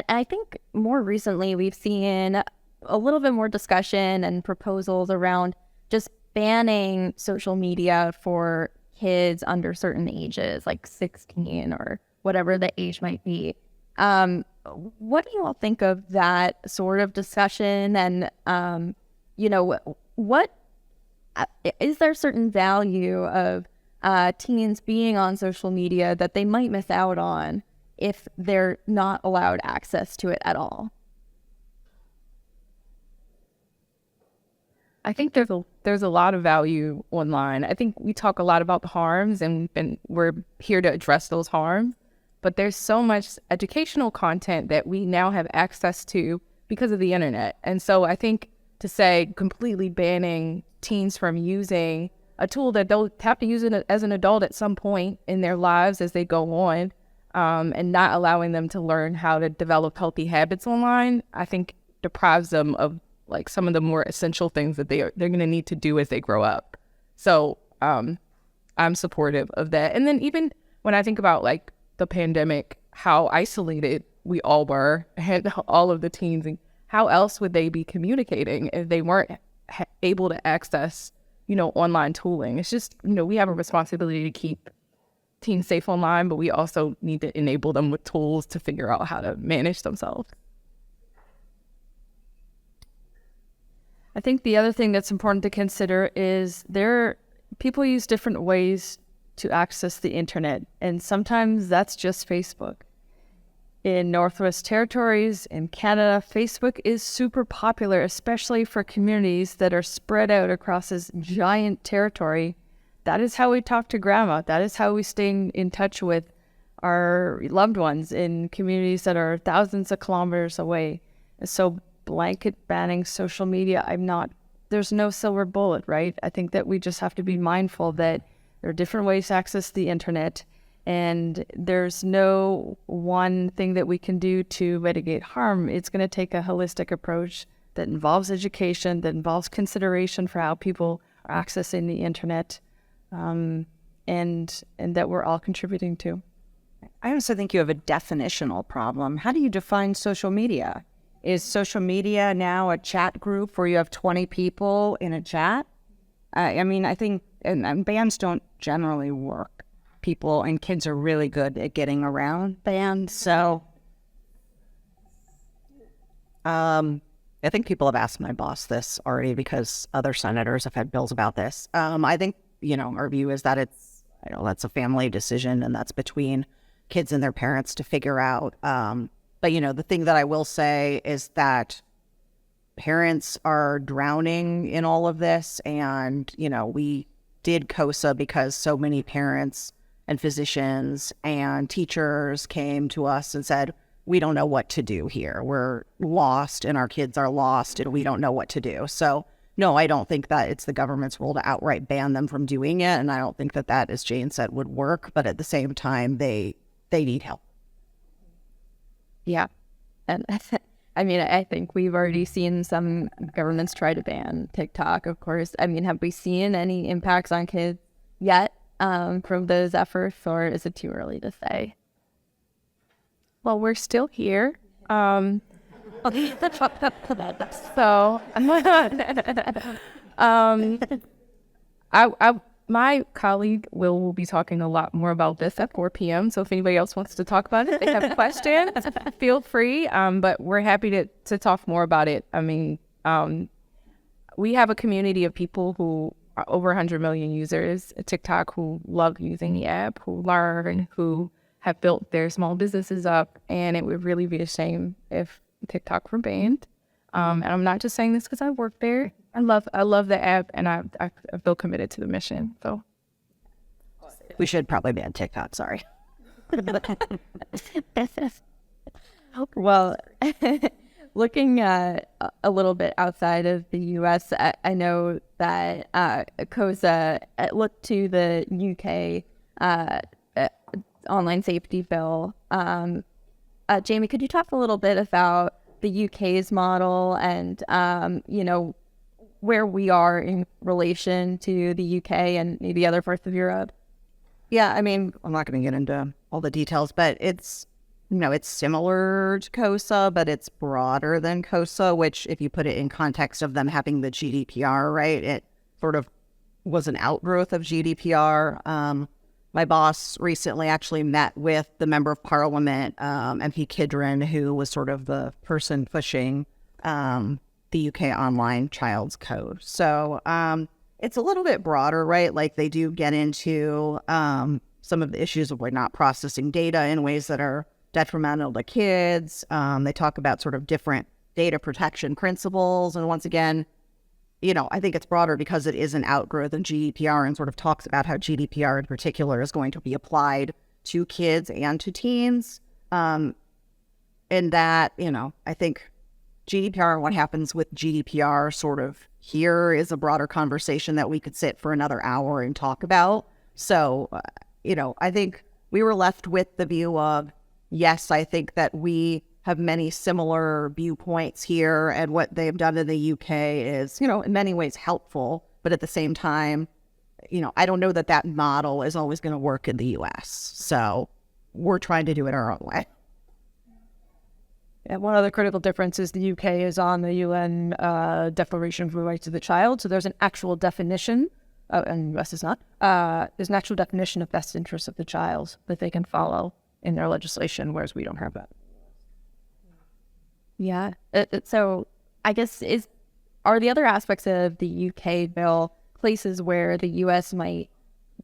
I think more recently we've seen a little bit more discussion and proposals around just banning social media for kids under certain ages, like 16 or whatever the age might be. What do you all think of that sort of discussion? And, what is there certain value of teens being on social media that they might miss out on if they're not allowed access to it at all? I think there's a lot of value online. I think we talk a lot about the harms, and we're here to address those harms. but there's so much educational content that we now have access to because of the internet. And so I think to say completely banning teens from using a tool that they'll have to use it as an adult at some point in their lives as they go on, and not allowing them to learn how to develop healthy habits online, I think deprives them of like some of the more essential things that they're going to need to do as they grow up. So I'm supportive of that. And then even when I think about like the pandemic, how isolated we all were, and all of the teens, and how else would they be communicating if they weren't able to access, online tooling? It's just, we have a responsibility to keep teens safe online, but we also need to enable them with tools to figure out how to manage themselves. I think the other thing that's important to consider is people use different ways to access the internet, and sometimes that's just Facebook. In Northwest Territories, in Canada, Facebook is super popular, especially for communities that are spread out across this giant territory. That is how we talk to grandma. That is how we stay in touch with our loved ones in communities that are thousands of kilometers away. And so blanket banning social media, there's no silver bullet, right? I think that we just have to be mindful that there are different ways to access the internet, and there's no one thing that we can do to mitigate harm. It's going to take a holistic approach that involves education, that involves consideration for how people are accessing the internet, and that we're all contributing to. I also think you have a definitional problem. How do you define social media? Is social media now a chat group where you have 20 people in a chat? I think and bans don't generally work. People and kids are really good at getting around bans. So I think people have asked my boss this already because other senators have had bills about this. I think, our view is that that's a family decision, and that's between kids and their parents to figure out. But, the thing that I will say is that parents are drowning in all of this. And, we did COSA because so many parents and physicians and teachers came to us and said, we don't know what to do here. We're lost and our kids are lost and we don't know what to do. So, no, I don't think that it's the government's role to outright ban them from doing it. And I don't think that, as Jane said, would work. But at the same time, they need help. Yeah. And I think we've already seen some governments try to ban TikTok, of course. Have we seen any impacts on kids yet from those efforts, or is it too early to say? Well, we're still here. So my colleague will be talking a lot more about this at 4 p.m. So if anybody else wants to talk about it, they have questions, feel free. But we're happy to talk more about it. We have a community of people who are over 100 million users at TikTok who love using the app, who learn, who have built their small businesses up. And it would really be a shame if TikTok were banned. And I'm not just saying this because I work there. I love the app, and I feel committed to the mission. So We should probably ban TikTok, sorry. Well, looking a little bit outside of the U.S., I know that COSA looked to the UK online safety bill. Jamie, could you talk a little bit about the UK's model and, where we are in relation to the UK and maybe other parts of Europe? Yeah, I'm not going to get into all the details, but it's similar to COSA, but it's broader than COSA, which if you put it in context of them having the GDPR, right, it sort of was an outgrowth of GDPR. My boss recently actually met with the Member of Parliament, MP Kidron, who was sort of the person pushing the UK Online Child's Code. So it's a little bit broader, right? Like they do get into some of the issues of not processing data in ways that are detrimental to kids. They talk about sort of different data protection principles. And once again, I think it's broader because it is an outgrowth of GDPR and sort of talks about how GDPR in particular is going to be applied to kids and to teens. And that, I think GDPR and what happens with GDPR sort of here is a broader conversation that we could sit for another hour and talk about. So, I think we were left with the view of, yes, I think that we have many similar viewpoints here, and what they've done in the UK is, in many ways helpful, but at the same time, I don't know that that model is always going to work in the US. So we're trying to do it our own way. And one other critical difference is the UK is on the UN Declaration for the Rights of the Child. So there's an actual definition, and the US is not, there's an actual definition of best interest of the child that they can follow in their legislation, whereas we don't have that. Yeah. So I guess are the other aspects of the UK bill places where the US might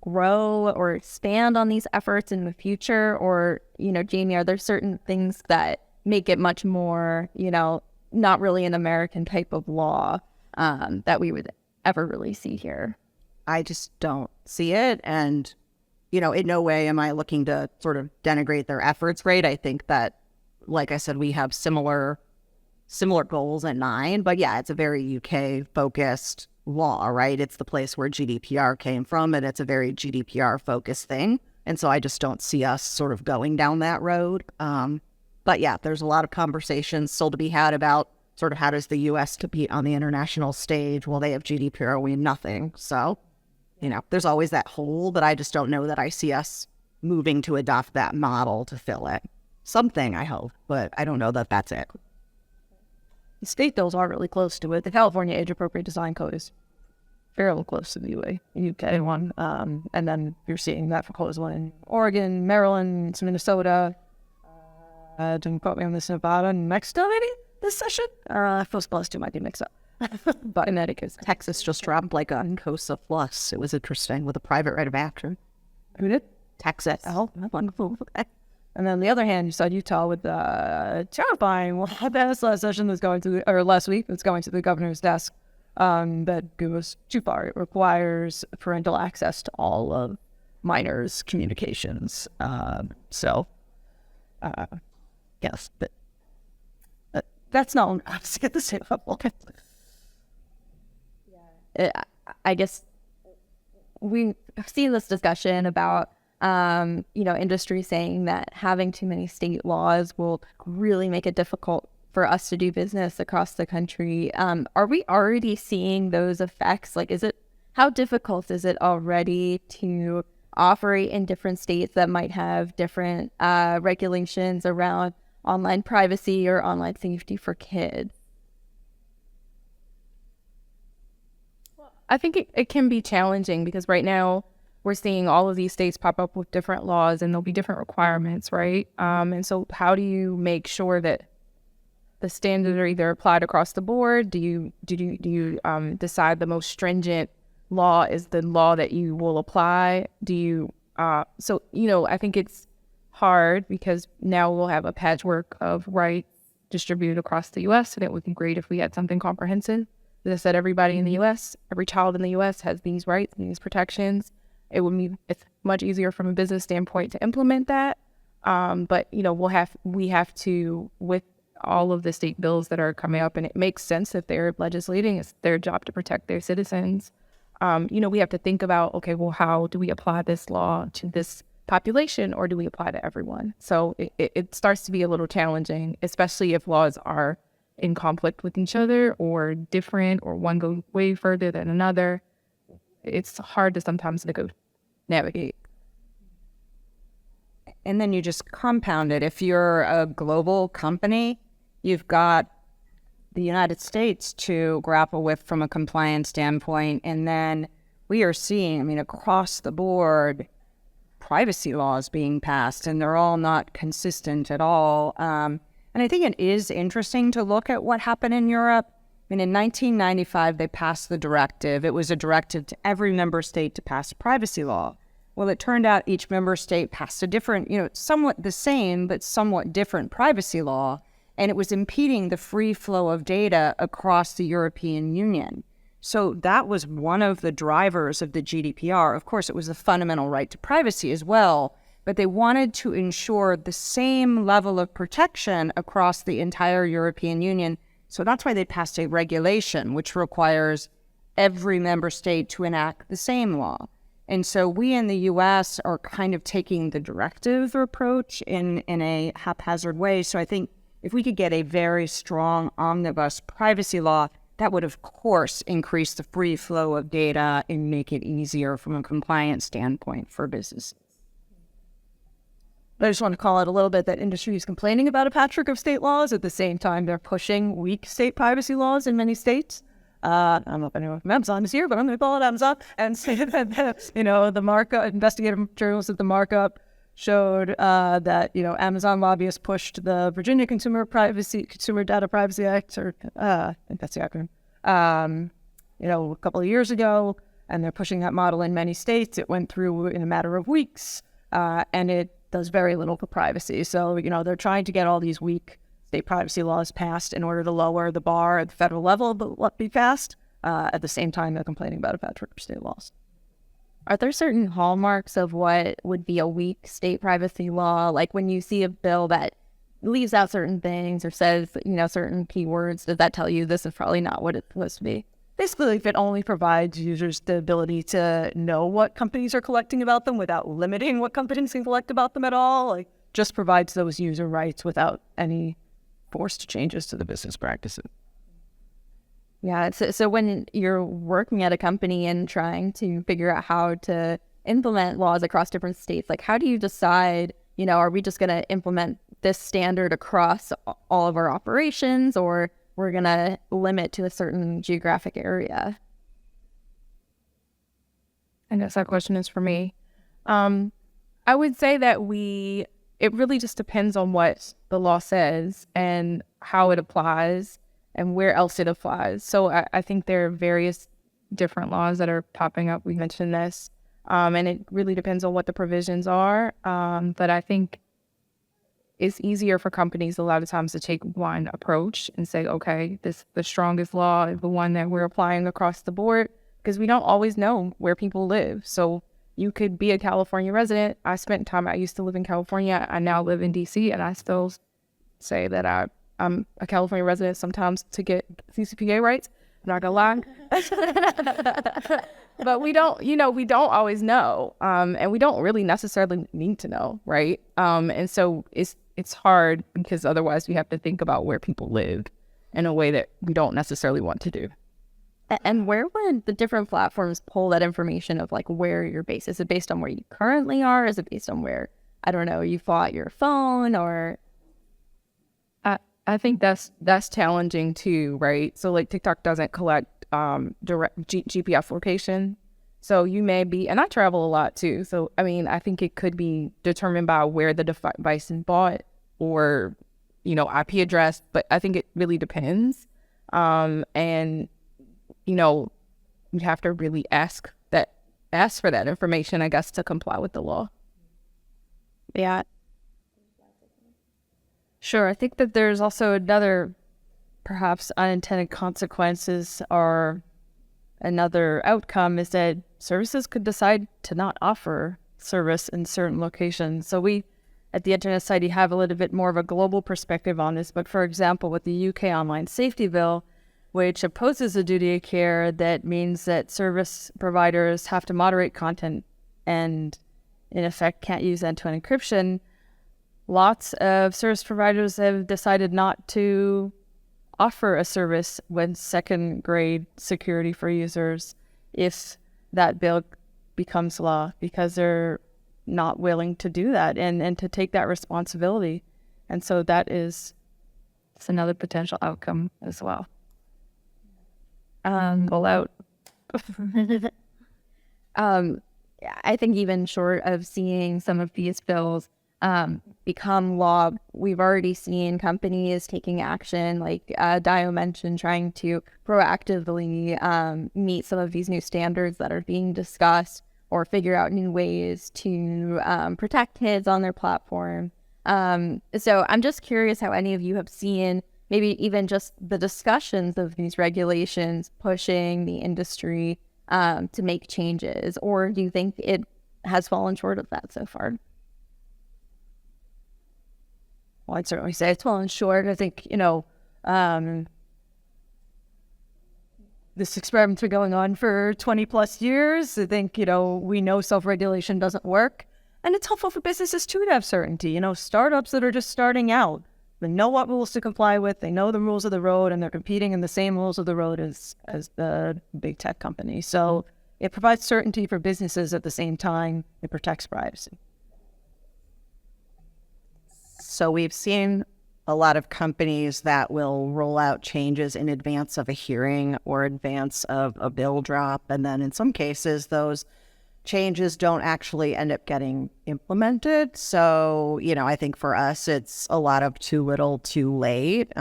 grow or expand on these efforts in the future? Or, Jamie, are there certain things that make it much more, not really an American type of law that we would ever really see here? I just don't see it. And, in no way am I looking to sort of denigrate their efforts, right? I think that, like I said, we have similar goals in mind. But yeah, it's a very UK-focused law, right? It's the place where GDPR came from, and it's a very GDPR-focused thing. And so I just don't see us sort of going down that road. But yeah, there's a lot of conversations still to be had about sort of how does the U.S. compete on the international stage? Well, they have GDPR, we have nothing. So, there's always that hole, but I just don't know that I see us moving to adopt that model to fill it. Something, I hope, but I don't know that that's it. The state bills are really close to it. The California Age Appropriate Design Code is fairly close to the UK one. And then you're seeing that proposal in Oregon, Maryland, Minnesota. Don't quote me on this, Nevada and Mexico, maybe, this session? Or those two might be mixed up. But Connecticut. Texas just dropped like a COSA plus. It was interesting, with a private right of action. Who did? Texas. Oh, wonderful. And then on the other hand, you saw Utah with the terrifying last session that's going to, or last week, that's going to the governor's desk, that goes too far. It requires parental access to all of minors' communications. Yes, but that's not obviously at the same level. I guess we've seen this discussion about, industry saying that having too many state laws will really make it difficult for us to do business across the country. Are we already seeing those effects? Like, how difficult is it already to operate in different states that might have different regulations around online privacy or online safety for kids? I think it can be challenging because right now we're seeing all of these states pop up with different laws and there'll be different requirements, right? And so how do you make sure that the standards are either applied across the board? Do you decide the most stringent law is the law that you will apply? I think it's hard because now we'll have a patchwork of rights distributed across the U.S. and it would be great if we had something comprehensive. As I said, everybody in the U.S., every child in the U.S. has these rights and these protections. It's much easier from a business standpoint to implement that. But we have to, with all of the state bills that are coming up, and it makes sense if they're legislating, it's their job to protect their citizens. We have to think about, okay, well, how do we apply this law to this population, or do we apply to everyone? So it starts to be a little challenging, especially if laws are in conflict with each other or different, or one goes way further than another. It's hard to sometimes navigate. And then you just compound it. If you're a global company, you've got the United States to grapple with from a compliance standpoint. And then we are seeing, across the board, privacy laws being passed, and they're all not consistent at all. And I think it is interesting to look at what happened in Europe. In 1995, they passed the directive. It was a directive to every member state to pass a privacy law. Well, it turned out each member state passed a different, somewhat the same, but somewhat different privacy law. And it was impeding the free flow of data across the European Union. So that was one of the drivers of the GDPR. Of course, it was the fundamental right to privacy as well. but they wanted to ensure the same level of protection across the entire European Union. So that's why they passed a regulation which requires every member state to enact the same law. And so we in the US are kind of taking the directive approach in a haphazard way. So I think if we could get a very strong omnibus privacy law, that would, of course, increase the free flow of data and make it easier from a compliance standpoint for businesses. I just want to call out a little bit that industry is complaining about a patchwork of state laws. At the same time, they're pushing weak state privacy laws in many states. I don't know if anyone from Amazon is here, but I'm going to call it Amazon and say that, the markup, investigative journals of the markup showed that, Amazon lobbyists pushed the Virginia Consumer Data Privacy Act, or I think that's the acronym, a couple of years ago, and they're pushing that model in many states. It went through in a matter of weeks, and it does very little for privacy. So, they're trying to get all these weak state privacy laws passed in order to lower the bar at the federal level, but let be passed. At the same time, they're complaining about a patchwork of state laws. Are there certain hallmarks of what would be a weak state privacy law? Like when you see a bill that leaves out certain things or says, certain keywords, does that tell you this is probably not what it's supposed to be? Basically, if it only provides users the ability to know what companies are collecting about them without limiting what companies can collect about them at all, just provides those user rights without any forced changes to the business practices. Yeah, so when you're working at a company and trying to figure out how to implement laws across different states, how do you decide, are we just going to implement this standard across all of our operations, or we're going to limit to a certain geographic area? I guess that question is for me. I would say that it really just depends on what the law says and how it applies and where else it applies. So I think there are various different laws that are popping up. We mentioned this, and it really depends on what the provisions are. But I think it's easier for companies a lot of times to take one approach and say, okay, the strongest law is the one that we're applying across the board, because we don't always know where people live. So you could be a California resident. I used to live in California. I now live in DC, and I still say that I'm a California resident sometimes to get CCPA rights. I'm not gonna lie. But we don't always know. And we don't really necessarily need to know, right? And so it's hard, because otherwise we have to think about where people live in a way that we don't necessarily want to do. And where would the different platforms pull that information of where you're based? Is it based on where you currently are? Is it based on where, I don't know, you bought your phone, or? I think that's challenging too, right? So TikTok doesn't collect direct GPS location. So you may be, and I travel a lot too. So, I think it could be determined by where the device is bought or, IP address, but I think it really depends. And, you have to really ask for that information, I guess, to comply with the law. Yeah. Sure. I think that there's also another, perhaps unintended consequences, or another outcome is that services could decide to not offer service in certain locations. So we at the Internet Society have a little bit more of a global perspective on this. But for example, with the UK Online Safety Bill, which opposes a duty of care, that means that service providers have to moderate content and in effect can't use end-to-end encryption. Lots of service providers have decided not to offer a service with second-grade security for users if that bill becomes law, because they're not willing to do that and to take that responsibility. And so it's another potential outcome as well. Pull out. I think even short of seeing some of these bills become law, we've already seen companies taking action, like Dio mentioned, trying to proactively meet some of these new standards that are being discussed, or figure out new ways to protect kids on their platform. So I'm just curious how any of you have seen maybe even just the discussions of these regulations pushing the industry to make changes, or do you think it has fallen short of that so far? Well, I'd certainly say it's well and short. I think, this experiment's been going on for 20 plus years. I think, we know self-regulation doesn't work. And it's helpful for businesses too to have certainty. Startups that are just starting out, they know what rules to comply with, they know the rules of the road, and they're competing in the same rules of the road as the big tech company. So it provides certainty for businesses at the same time. It protects privacy. So we've seen a lot of companies that will roll out changes in advance of a hearing or advance of a bill drop. And then in some cases, those changes don't actually end up getting implemented. So, I think for us, it's a lot of too little, too late,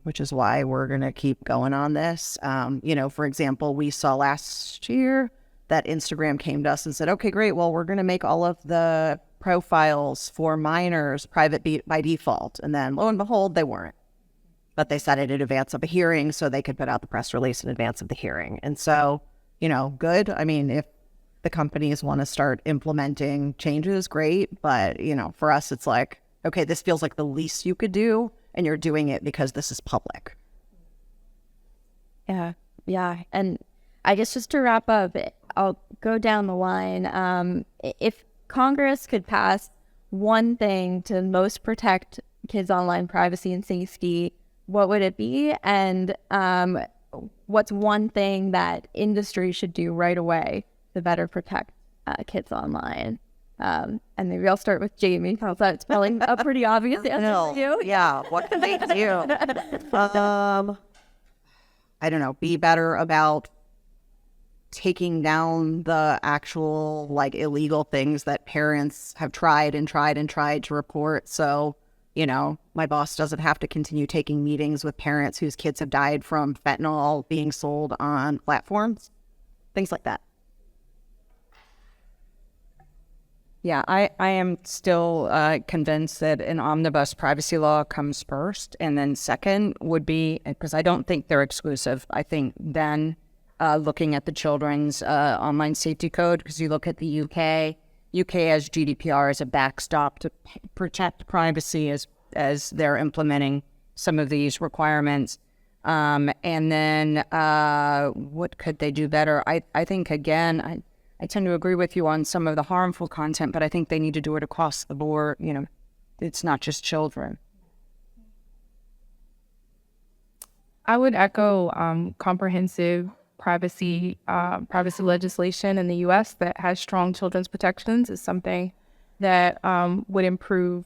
which is why we're going to keep going on this. For example, we saw last year that Instagram came to us and said, okay, great. Well, we're going to make all of the profiles for minors private by default. And then lo and behold, they weren't. But they said it in advance of a hearing so they could put out the press release in advance of the hearing. And so, good. I mean, if the companies want to start implementing changes, great. But, for us, it's like, okay, this feels like the least you could do, and you're doing it because this is public. Yeah. And I guess just to wrap up, I'll go down the line. If Congress could pass one thing to most protect kids' online privacy and safety, what would it be? And what's one thing that industry should do right away to better protect kids online? And maybe I'll start with Jamie. How's that? It's probably a pretty obvious answer for you. Yeah, what can they do? I don't know, be better about taking down the actual illegal things that parents have tried to report. So, my boss doesn't have to continue taking meetings with parents whose kids have died from fentanyl being sold on platforms, things like that. Yeah, I am still convinced that an omnibus privacy law comes first, and then second would be, because I don't think they're exclusive, I think then looking at the children's online safety code, because you look at the UK has GDPR as a backstop to protect privacy as they're implementing some of these requirements. And then what could they do better? I think, again, I tend to agree with you on some of the harmful content, but I think they need to do it across the board. It's not just children. I would echo comprehensive privacy legislation in the U.S. that has strong children's protections is something that would improve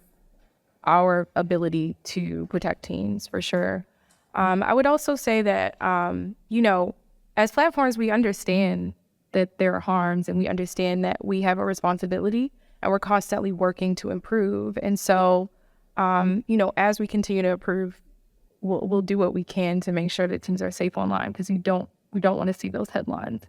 our ability to protect teens for sure. I would also say that, as platforms, we understand that there are harms and we understand that we have a responsibility and we're constantly working to improve. And so, as we continue to improve, we'll do what we can to make sure that teens are safe online, because we don't want to see those headlines.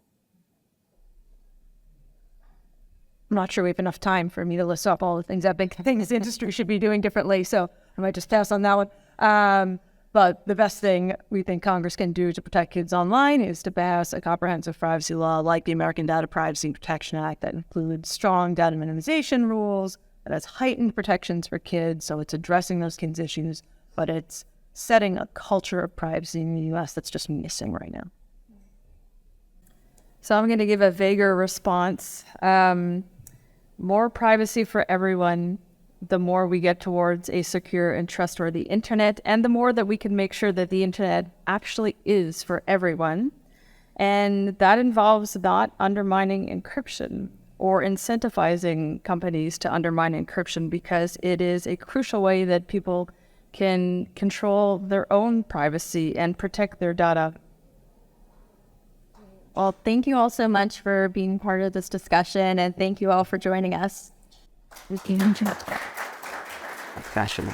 I'm not sure we have enough time for me to list off all the things the industry should be doing differently, so I might just pass on that one. But the best thing we think Congress can do to protect kids online is to pass a comprehensive privacy law like the American Data Privacy and Protection Act that includes strong data minimization rules, that has heightened protections for kids, so it's addressing those kids' issues, but it's setting a culture of privacy in the U.S. that's just missing right now. So I'm going to give a vaguer response. More privacy for everyone, the more we get towards a secure and trustworthy internet, and the more that we can make sure that the internet actually is for everyone. And that involves not undermining encryption or incentivizing companies to undermine encryption, because it is a crucial way that people can control their own privacy and protect their data. Well, thank you all so much for being part of this discussion, and thank you all for joining us. Fashion.